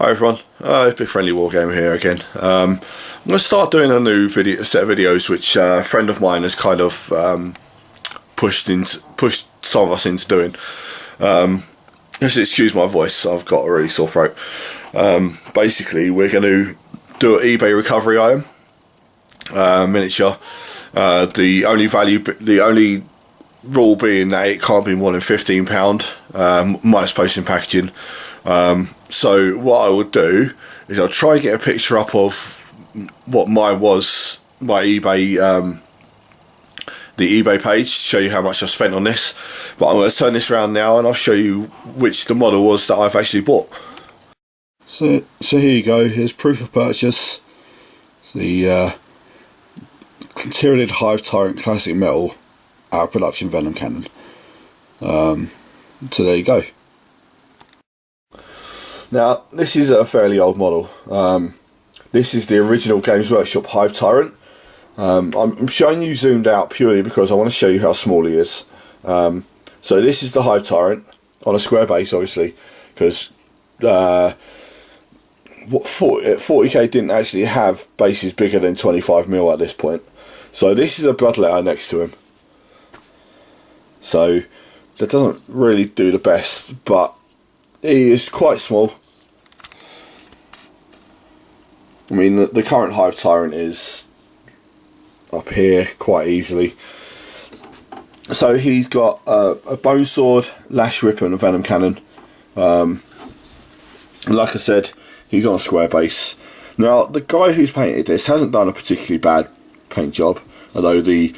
Hi everyone, it's Big Friendly Wargamer here again. I'm going to start doing a new set of videos which a friend of mine has kind of pushed some of us into doing. Just excuse my voice, I've got a really sore throat. Basically we're going to do an eBay recovery item, miniature. The only rule being that it can't be more than £15, minus postage and packaging. So what I would do is I'll try and get a picture up of what mine was, my eBay, the eBay page, to show you how much I've spent on this. But I'm going to turn this around now and I'll show you which the model was that I've actually bought. So here you go, here's proof of purchase. It's the Tyranid Hive Tyrant Classic Metal out of production Venom Cannon. So there you go. Now this is a fairly old model. This is the original Games Workshop Hive Tyrant. I'm showing you zoomed out purely because I want to show you how small he is. So this is the Hive Tyrant on a square base, obviously, because 40k didn't actually have bases bigger than 25mm at this point. So this is a bloodletter next to him. So that doesn't really do the best, but he is quite small. I mean, the current Hive Tyrant is up here quite easily. So he's got a bone sword, lash whip and a venom cannon. Like I said, he's on a square base. Now the guy who's painted this hasn't done a particularly bad paint job, although the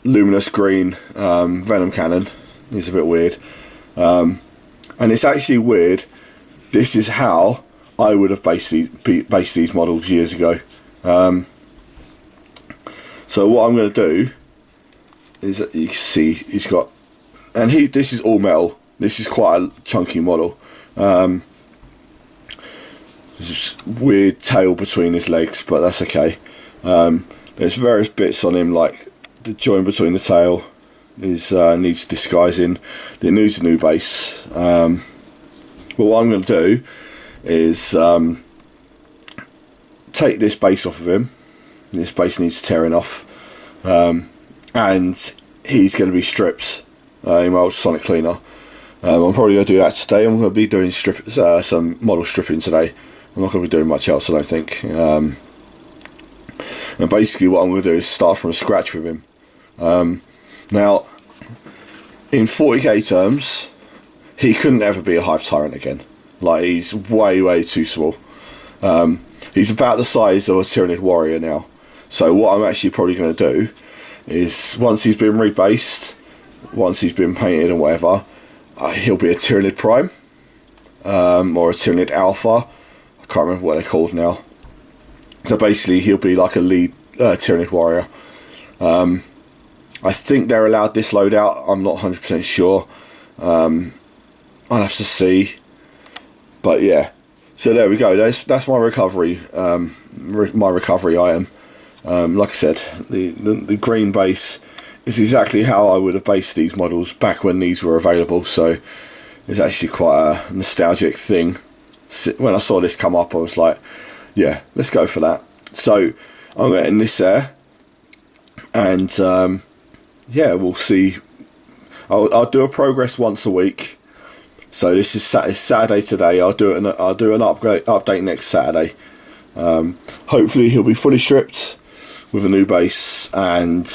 luminous green venom cannon is a bit weird. And it's actually weird. This is how I would have based these models years ago. So what I'm going to do is, you can see he's got, and this is all metal. This is quite a chunky model. There's this weird tail between his legs, but that's okay. There's various bits on him, like the joint between the tail needs disguising. It needs a new base. But what I'm going to do is take this base off of him. This base needs tearing off, and he's going to be stripped in my ultrasonic cleaner. I'm probably going to do that today. I'm going to be doing some model stripping today. I'm not going to be doing much else, I don't think. And basically what I'm going to do is start from scratch with him. Now, in 40k terms, he couldn't ever be a Hive Tyrant again. Like, he's way too small. He's about the size of a Tyranid warrior now. So what I'm actually probably going to do is, once he's been rebased, once he's been painted and whatever, he'll be a Tyranid Prime, or a Tyranid Alpha. I can't remember what they're called now. So basically he'll be like a lead Tyranid warrior. I think they're allowed this loadout. I'm not 100% sure. I'll have to see. But yeah, so there we go. That's my recovery. My recovery item. Like I said, the green base is exactly how I would have based these models back when these were available. So it's actually quite a nostalgic thing. When I saw this come up, I was like, yeah, let's go for that. So I'm getting this there, and yeah, we'll see. I'll do a progress once a week. So this is Saturday today. I'll do an update next Saturday. Hopefully he'll be fully stripped with a new base and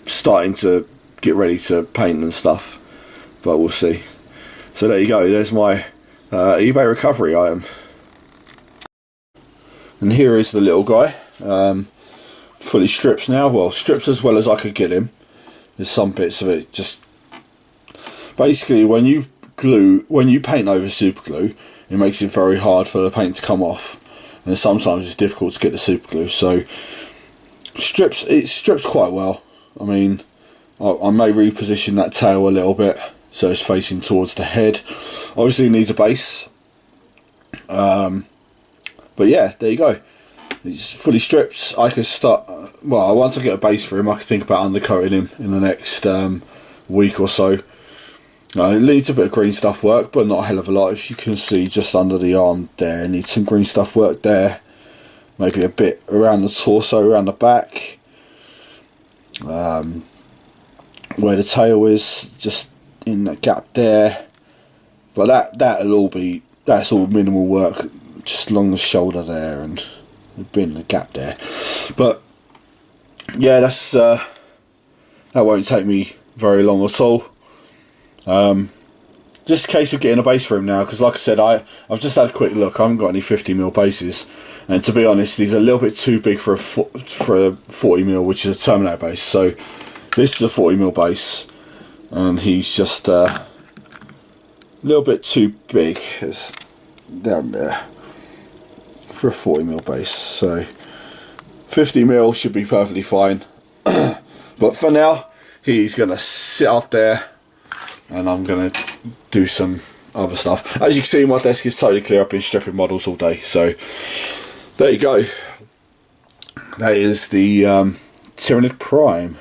starting to get ready to paint and stuff. But we'll see. So there you go. There's my eBay recovery item. And here is the little guy. Fully stripped now. Well, stripped as well as I could get him. There's some bits of it just... Basically, when you paint over super glue, it makes it very hard for the paint to come off, and sometimes it's difficult to get the super glue. So it strips quite well. I mean, I may reposition that tail a little bit so it's facing towards the head. Obviously it needs a base, but yeah, there you go. It's fully stripped. I can start, well, once I get a base for him, I can think about undercoating him in the next week or so. It needs a bit of green stuff work, but not a hell of a lot. If you can see just under the arm there, it needs some green stuff work there. Maybe a bit around the torso, around the back. Where the tail is, just in that gap there. But that's all minimal work, just along the shoulder there and a bit in the gap there. But yeah, that won't take me very long at all. Just a case of getting a base for him now, because like I said, I've just had a quick look. I haven't got any 50mm bases, and to be honest, he's a little bit too big for a 40mm, which is a Terminator base. So this is a 40mm base, and he's just a little bit too big. It's down there for a 40mm base. So 50mm should be perfectly fine. But for now, he's gonna sit up there, and I'm gonna do some other stuff. As you can see, my desk is totally clear. I've been stripping models all day, so there you go. That is the Tyrant Prime.